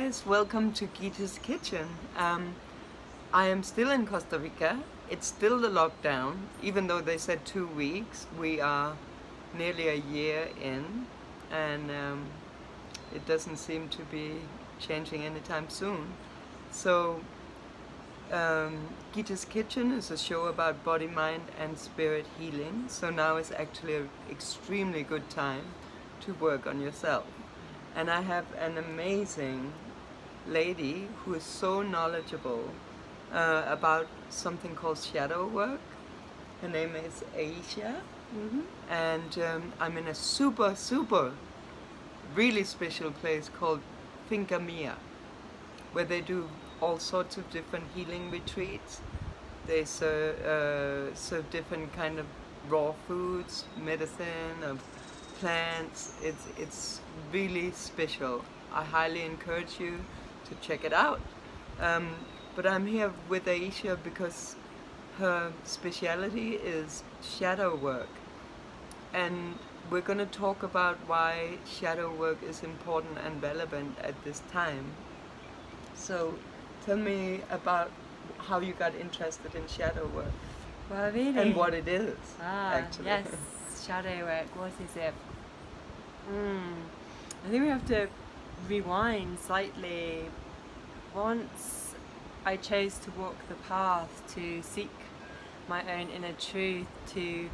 guys, welcome to Gita's Kitchen. I am still in Costa Rica. It's still the lockdown, even though they said 2 weeks. We are nearly a year in, and it doesn't seem to be changing anytime soon. So, Gita's Kitchen is a show about body, mind, and spirit healing. So now is actually an extremely good time to work on yourself. And I have an amazing lady who is so knowledgeable about something called shadow work. Her name is Ahisa, and I'm in a super, really special place called Finca Mia, where they do all sorts of different healing retreats. They serve different kind of raw foods, medicine, of plants. It's really special. I highly encourage you to check it out. But I'm here with Aisha because her speciality is shadow work, and we're going to talk about why shadow work is important and relevant at this time. So tell me about how you got interested in shadow work. Well, really? And what it is, actually. Yes, shadow work, what is it? I think we have to rewind slightly. Once I chose to walk the path to seek my own inner truth, to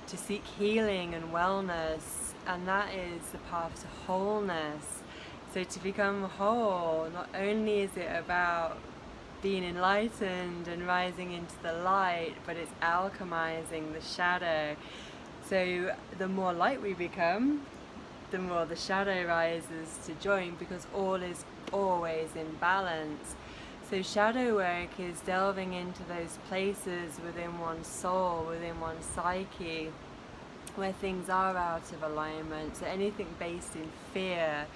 seek healing and wellness, and that is the path to wholeness. So to become whole, not only is it about being enlightened and rising into the light, but it's alchemizing the shadow. So the more light we become, the more the shadow rises to join, because all is always in balance. So shadow work is delving into those places within one's soul, within one's psyche, where things are out of alignment. So anything based in fear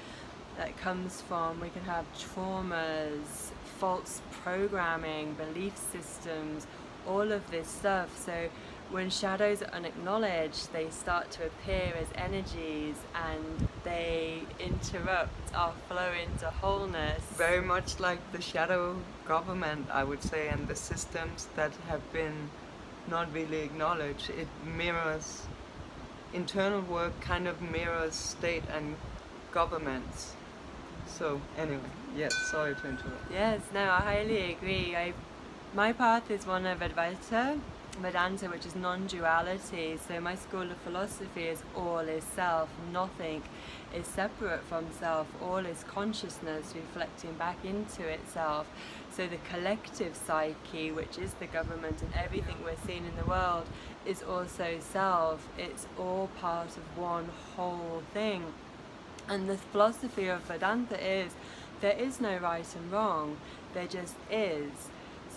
that comes from, we can have traumas, false programming, belief systems, all of this stuff. So when shadows are unacknowledged, they start to appear as energies and they interrupt our flow into wholeness. Very much like the shadow government, I would say, and the systems that have been not really acknowledged. It mirrors, internal work kind of mirrors state and governments. So anyway, yes, sorry to interrupt. Yes, no, I highly agree. My path is one of Advaita, Medanta, which is non-duality. So my school of philosophy is all is self, nothing is separate from self, all is consciousness reflecting back into itself. So the collective psyche, which is the government and everything we're seeing in the world, is also self. It's all part of one whole thing. And the philosophy of Vedanta is there is no right and wrong, there just is.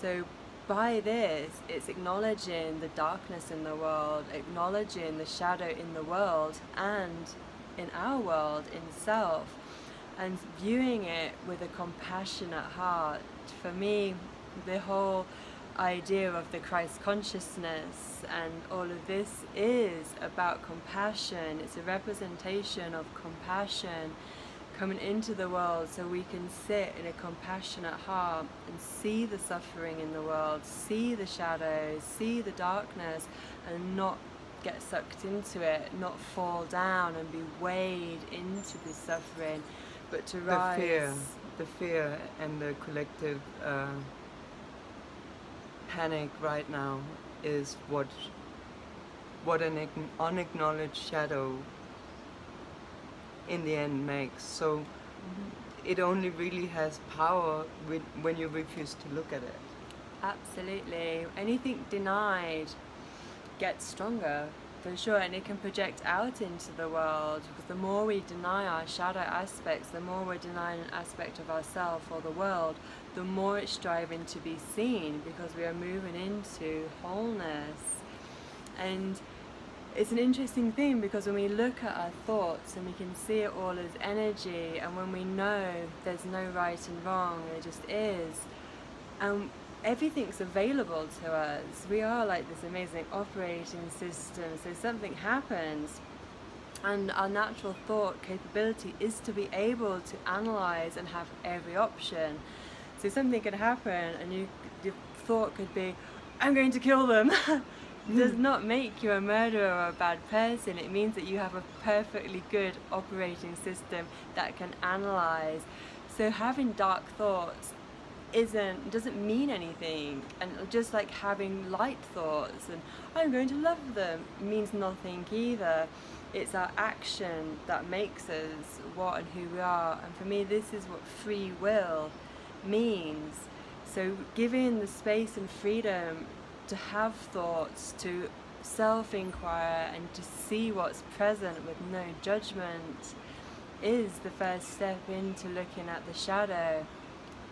So by this, it's acknowledging the darkness in the world, acknowledging the shadow in the world and in our world, in self, and viewing it with a compassionate heart. For me, the whole idea of the Christ consciousness and all of this is about compassion. It's a representation of compassion coming into the world, so we can sit in a compassionate heart and see the suffering in the world, see the shadows, see the darkness, and not get sucked into it, not fall down and be weighed into the suffering, but to rise. The fear and the collective panic right now is what an unacknowledged shadow in the end makes. So it only really has power when you refuse to look at it. Absolutely. Anything denied gets stronger, for sure, and it can project out into the world, because the more we deny our shadow aspects, the more we're denying an aspect of ourselves or the world, the more it's striving to be seen, because we are moving into wholeness. And it's an interesting thing, because when we look at our thoughts and we can see it all as energy, and when we know there's no right and wrong, it just is, and everything's available to us. We are like this amazing operating system. So something happens And our natural thought capability is to be able to analyze and have every option. So something could happen and your thought could be, I'm going to kill them. Does not make you a murderer or a bad person. It means that you have a perfectly good operating system that can analyze. So having dark thoughts doesn't mean anything, and just like having light thoughts and I'm going to love them means nothing either. It's our action that makes us what and who we are, and for me this is what free will means. So giving the space and freedom to have thoughts, to self-inquire and to see what's present with no judgment is the first step into looking at the shadow.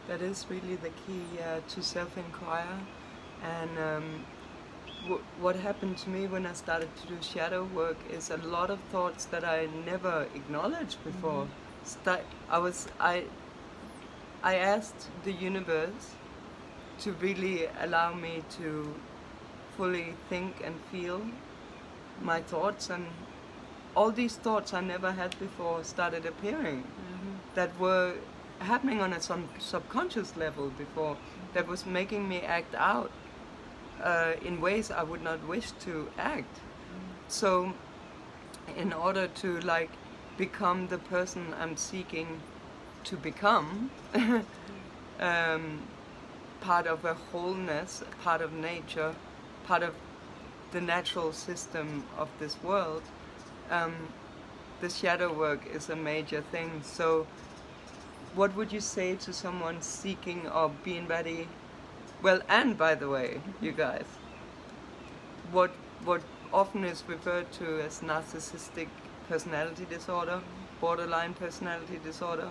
That is really the key, to self-inquire. And what happened to me when I started to do shadow work is a lot of thoughts that I never acknowledged before. I asked the universe to really allow me to fully think and feel my thoughts, and all these thoughts I never had before started appearing, that were happening on a subconscious level before, that was making me act out in ways I would not wish to act. So in order to like become the person I'm seeking to become, part of a wholeness, part of nature, part of the natural system of this world, the shadow work is a major thing. So what would you say to someone seeking or being ready? Well, and by the way, you guys, what often is referred to as narcissistic personality disorder, borderline personality disorder,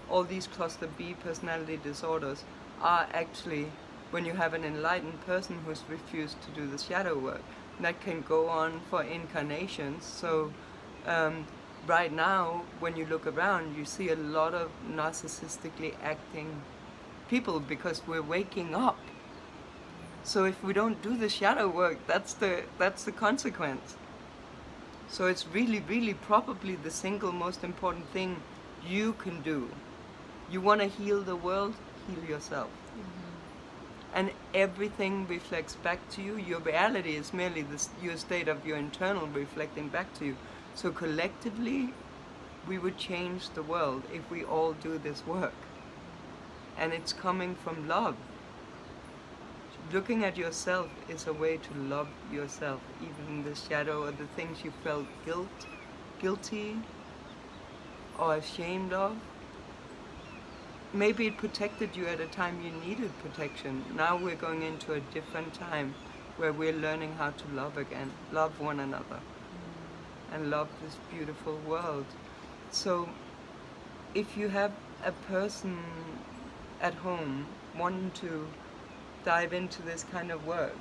all these cluster B personality disorders are actually when you have an enlightened person who's refused to do the shadow work. That can go on for incarnations. So right now, when you look around, you see a lot of narcissistically acting people because we're waking up. So if we don't do the shadow work, that's the consequence. So it's really, really probably the single most important thing you can do. You want to heal the world, heal yourself. And everything reflects back to you. Your reality is merely your state of your internal reflecting back to you. So collectively, we would change the world if we all do this work. And it's coming from love. Looking at yourself is a way to love yourself, even in the shadow or the things you felt guilty or ashamed of. Maybe it protected you at a time you needed protection. Now we're going into a different time where we're learning how to love again, love one another, and love this beautiful world. So if you have a person at home wanting to dive into this kind of work,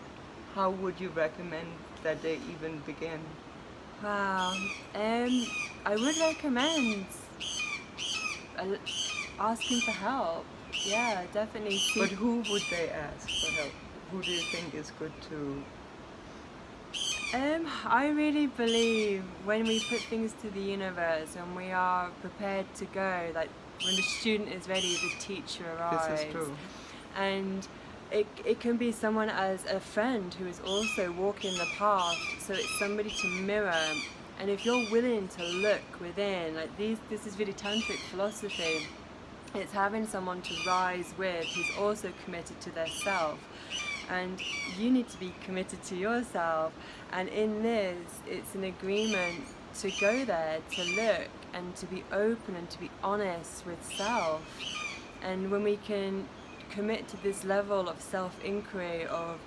how would you recommend that they even begin? Wow, I would recommend asking for help. Yeah, definitely. But who would they ask for help? Who do you think is good to? I really believe when we put things to the universe and we are prepared to go, like when the student is ready, the teacher arrives. This is true. And it can be someone as a friend who is also walking the path, so it's somebody to mirror. And if you're willing to look within, like this is really tantric philosophy, it's having someone to rise with who's also committed to their self. And you need to be committed to yourself. And in this, it's an agreement to go there, to look, and to be open and to be honest with self. And when we can commit to this level of self-inquiry, of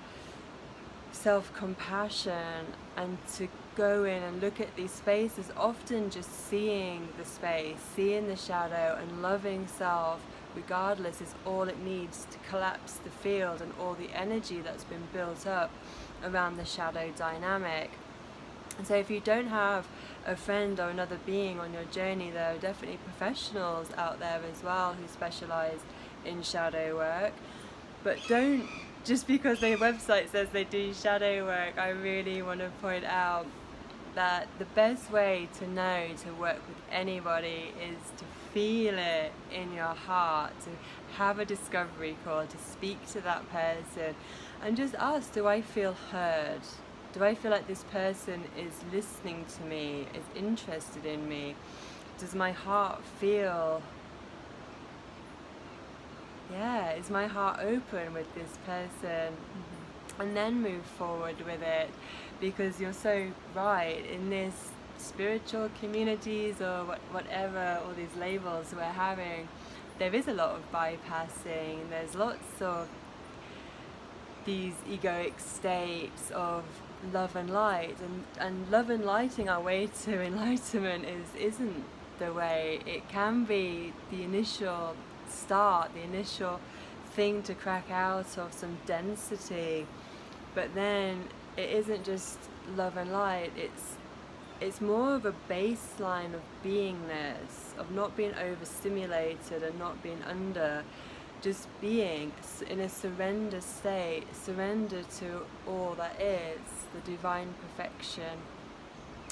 self-compassion, and to go in and look at these spaces, often just seeing the space, seeing the shadow, and loving self regardless is all it needs to collapse the field and all the energy that's been built up around the shadow dynamic. And so if you don't have a friend or another being on your journey, there are definitely professionals out there as well who specialize in shadow work. But don't, just because their website says they do shadow work, I really want to point out, that the best way to know to work with anybody is to feel it in your heart, to have a discovery call, to speak to that person and just ask, do I feel heard? Do I feel like this person is listening to me, is interested in me? Does my heart feel, is my heart open with this person? And then move forward with it, because you're so right, in this spiritual communities or whatever, all these labels we're having, there is a lot of bypassing. There's lots of these egoic states of love and light, and love and lighting our way to enlightenment isn't the way. It can be the initial start, the initial thing to crack out of some density, but then it isn't just love and light. It's more of a baseline of beingness, of not being overstimulated and not being under, just being in a surrender state, surrender to all that is, the divine perfection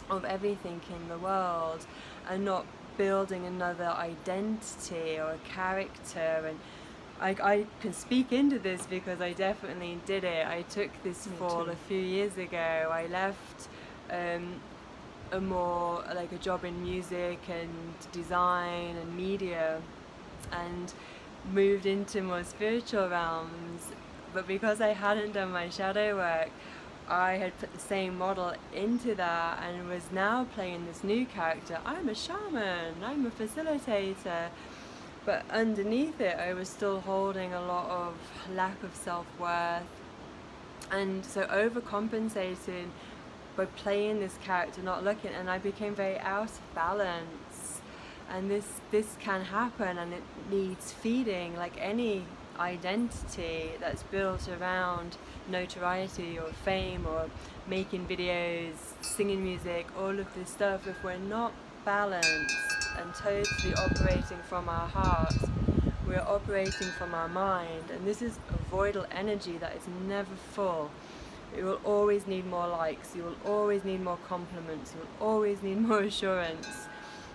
of everything in the world, and not building another identity or a character. And I can speak into this because I definitely did it. I took this fall a few years ago. I left a more like a job in music and design and media, and moved into more spiritual realms. But because I hadn't done my shadow work, I had put the same model into that and was now playing this new character. I'm a shaman, I'm a facilitator. But underneath it, I was still holding a lot of lack of self-worth, and so overcompensating by playing this character, not looking, and I became very out of balance. And this can happen, and it needs feeding, like any identity that's built around notoriety or fame or making videos, singing music, all of this stuff. If we're not balanced and totally operating from our heart, we're operating from our mind, and this is a voidal energy that is never full. You will always need more likes, you will always need more compliments, you will always need more assurance,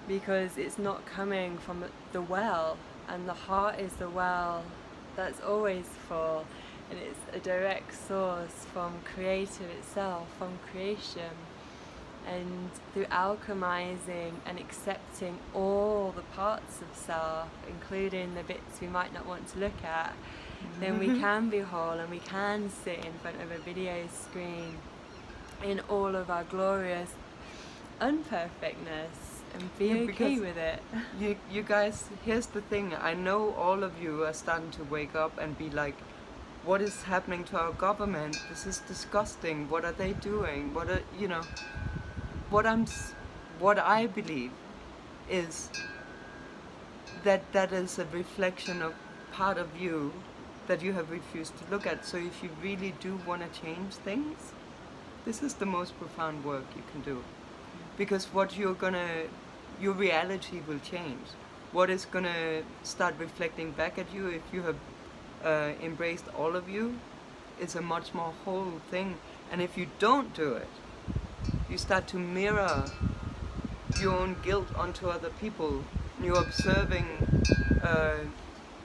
because it's not coming from the well, and the heart is the well that's always full, and it's a direct source from Creator itself, from creation. And through alchemizing and accepting all the parts of self, including the bits we might not want to look at, then we can be whole, and we can sit in front of a video screen in all of our glorious unperfectness and be okay with it. You guys, here's the thing. I know all of you are starting to wake up and be like, what is happening to our government? This is disgusting. What are they doing? What I believe is that is a reflection of part of you that you have refused to look at. So if you really do want to change things, this is the most profound work you can do. Because your reality will change. What is gonna start reflecting back at you if you have embraced all of you is a much more whole thing. And if you don't do it, you start to mirror your own guilt onto other people. You're observing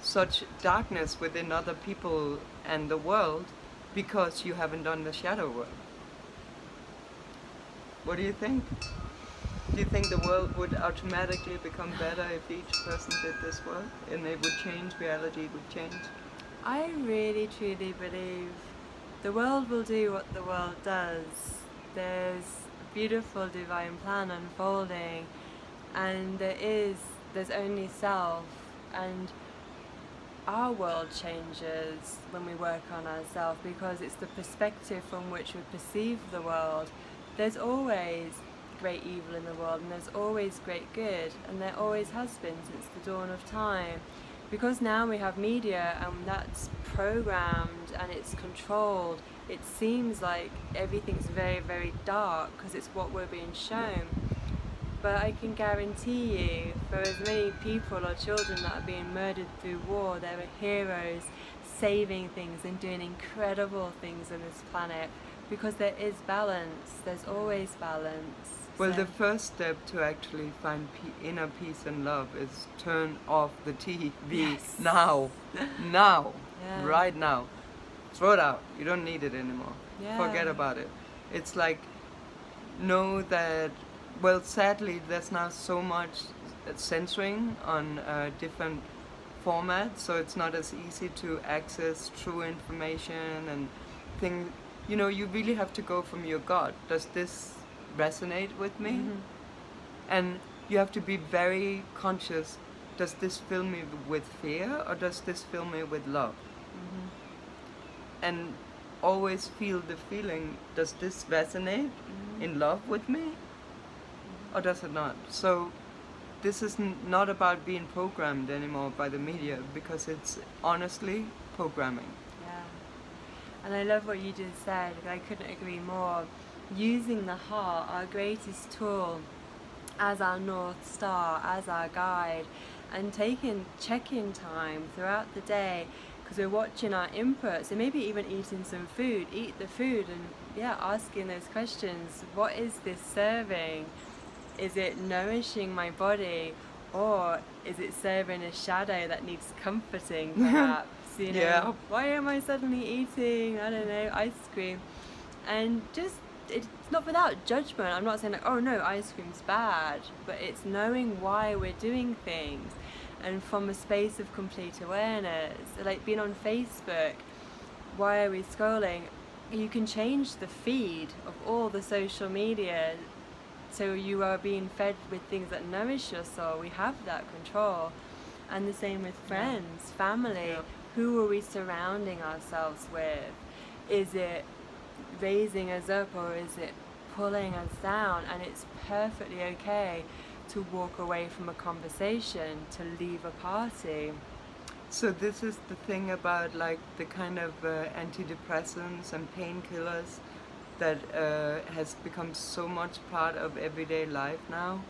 such darkness within other people and the world because you haven't done the shadow work. What do you think? Do you think the world would automatically become better if each person did this work and it would change, reality would change? I really truly believe the world will do what the world does. There's a beautiful divine plan unfolding, and there's only self, and our world changes when we work on ourselves because it's the perspective from which we perceive the world. There's always great evil in the world, and there's always great good, and there always has been since the dawn of time. Because now we have media and that's programmed and it's controlled, it seems like everything's very, very dark because it's what we're being shown. But I can guarantee you, for as many people or children that are being murdered through war, there are heroes saving things and doing incredible things on this planet because there is balance. There's always balance. Well, So- the first step to actually find inner peace and love is turn off the TV Yes. now, Yeah. right now. Throw it out. You don't need it anymore. Yeah. Forget about it. It's like, know that, well, sadly, there's now so much censoring on different formats, so it's not as easy to access true information and things. You know, you really have to go from your gut. Does this resonate with me? Mhm. And you have to be very conscious. Does this fill me with fear, or does this fill me with love? Mhm. And always feel the feeling, does this resonate in love with me, or does it not? So this is not about being programmed anymore by the media, because it's honestly programming. Yeah. And I love what you just said. I couldn't agree more. Using the heart, our greatest tool, as our North Star, as our guide, and taking check-in time throughout the day, because we're watching our inputs, and maybe even eating some food, eat the food, and yeah, asking those questions. What is this serving? Is it nourishing my body, or is it serving a shadow that needs comforting, perhaps? You know, Yeah. why am I suddenly eating, I don't know, ice cream? And just, it's not without judgment. I'm not saying like, oh no, ice cream's bad, but it's knowing why we're doing things, and from a space of complete awareness. Like being on Facebook, why are we scrolling? You can change the feed of all the social media, so you are being fed with things that nourish your soul. We have that control. And the same with friends, family. Yeah. Who are we surrounding ourselves with? Is it raising us up, or is it pulling us down? And it's perfectly okay to walk away from a conversation, to leave a party. So this is the thing about like the kind of antidepressants and painkillers that has become so much part of everyday life now.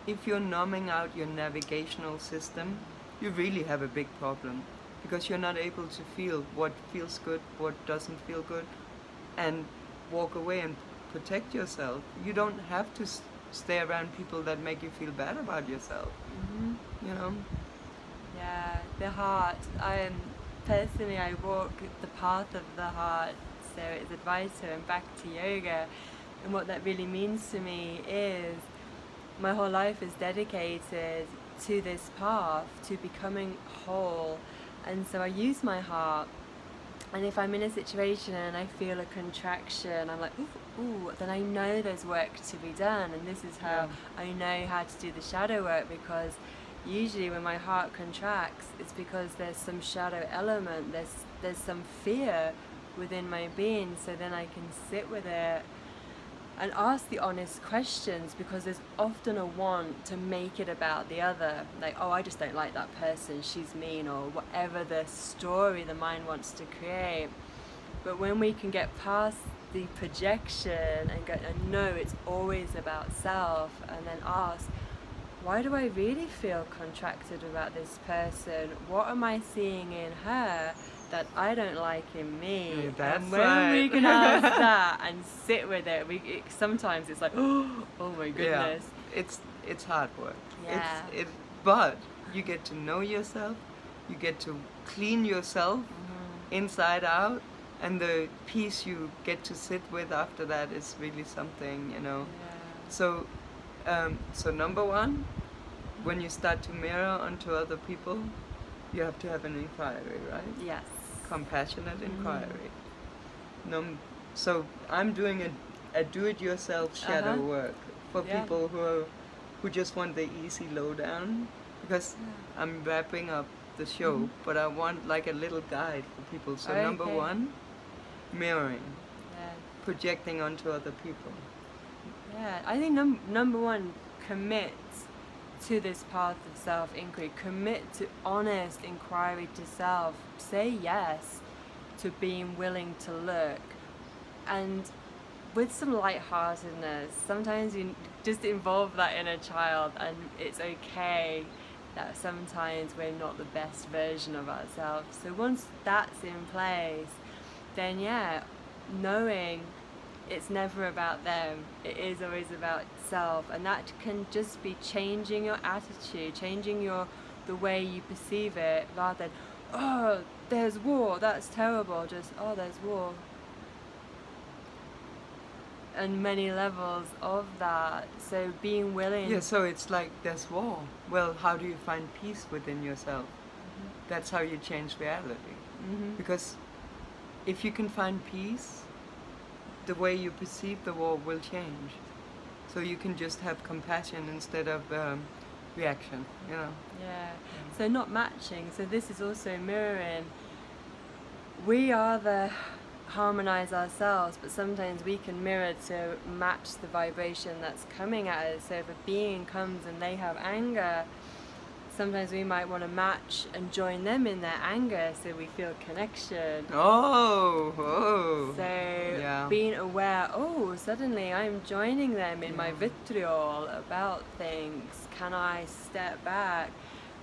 If you're numbing out your navigational system, you really have a big problem, because you're not able to feel what feels good, what doesn't feel good, and walk away and protect yourself. You don't have to stay around people that make you feel bad about yourself. Mm-hmm. You know? Yeah, the heart. Personally, I walk the path of the heart, so it's Advaita and back to yoga. And what that really means to me is my whole life is dedicated to this path, to becoming whole. And so I use my heart. And if I'm in a situation and I feel a contraction, I'm like, ooh, then I know there's work to be done. And this is how I know how to do the shadow work, because usually when my heart contracts, it's because there's some shadow element, there's some fear within my being. So then I can sit with it and ask the honest questions, because there's often a want to make it about the other, like, oh, I just don't like that person, she's mean, or whatever the story the mind wants to create. But when we can get past the projection and go, and no, it's always about self, and then ask, why do I really feel contracted about this person? What am I seeing in her that I don't like in me? Yeah, that's and when right. we can ask that and sit with it, sometimes it's like, oh my goodness. Yeah, it's hard work. Yeah. But you get to know yourself, you get to clean yourself inside out, and the peace you get to sit with after that is really something, you know. Yeah. So number one, when you start to mirror onto other people, you have to have an inquiry, right? Yes. Compassionate inquiry. So I'm doing a do-it-yourself shadow work for people who just want the easy lowdown, because I'm wrapping up the show, but I want like a little guide for people. So number one, mirroring, projecting onto other people. Yeah, I think number one, commit to this path of self-inquiry. Commit to honest inquiry to self. Say yes to being willing to look, and with some lightheartedness. Sometimes you just involve that inner child, and it's okay that sometimes we're not the best version of ourselves. So once that's in place, then knowing it's never about them. It is always about self, and that can just be changing your attitude, changing the way you perceive it, rather than, oh, there's war, that's terrible. Just, oh, there's war. And many levels of that. So being willing. Yeah, so it's like there's war. Well, how do you find peace within yourself? That's how you change reality. Because if you can find peace, the way you perceive the war will change. So you can just have compassion instead of reaction, you know. Yeah. So not matching. So this is also mirroring. We are the harmonize ourselves, but sometimes we can mirror to match the vibration that's coming at us. So if a being comes and they have anger, sometimes we might want to match and join them in their anger, so we feel connection. Oh. So yeah. Being aware, oh, suddenly I'm joining them in my vitriol about things. Can I step back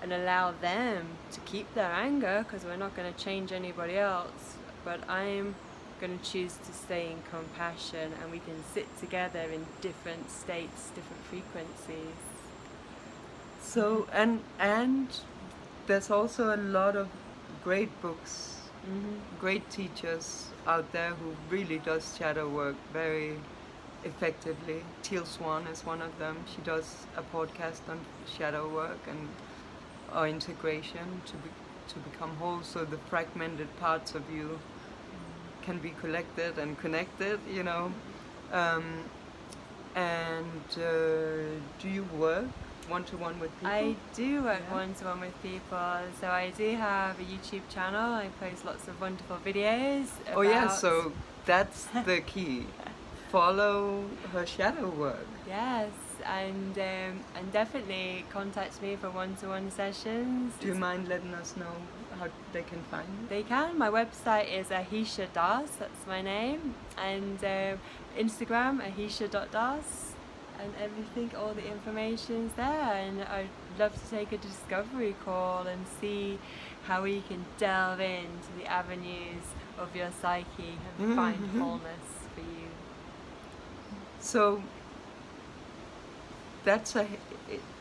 and allow them to keep their anger, because we're not going to change anybody else, but I'm going to choose to stay in compassion, and we can sit together in different states, different frequencies. So and there's also a lot of great books, great teachers out there who really does shadow work very effectively. Teal Swan is one of them. She does a podcast on shadow work and or integration to become whole, so the fragmented parts of you can be collected and connected, you know. Do you work one-to-one with people? I do work one-to-one with people. So I do have a YouTube channel. I post lots of wonderful videos about... Oh yeah, so that's the key. Follow her shadow work. Yes, and definitely contact me for one-to-one sessions. Do you mind letting us know how they can find you? They can. My website is Ahisa Das, that's my name, and Instagram ahisha.das, and everything, all the information's there. And I'd love to take a discovery call and see how we can delve into the avenues of your psyche and find wholeness for you. So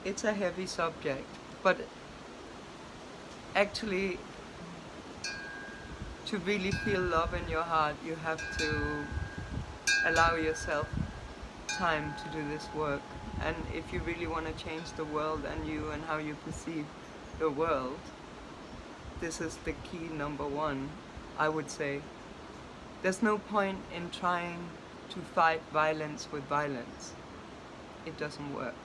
it's a heavy subject, but actually to really feel love in your heart, you have to allow yourself time to do this work. And if you really want to change the world and you and how you perceive the world, this is the key number one, I would say. There's no point in trying to fight violence with violence. It doesn't work.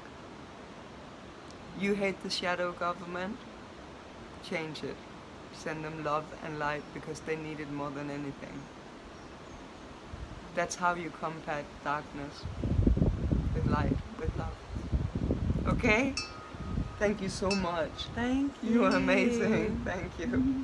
You hate the shadow government? Change it. Send them love and light, because they need it more than anything. That's how you combat darkness. With light, with love. Okay? Thank you so much. Thank you. You are amazing. Thank you.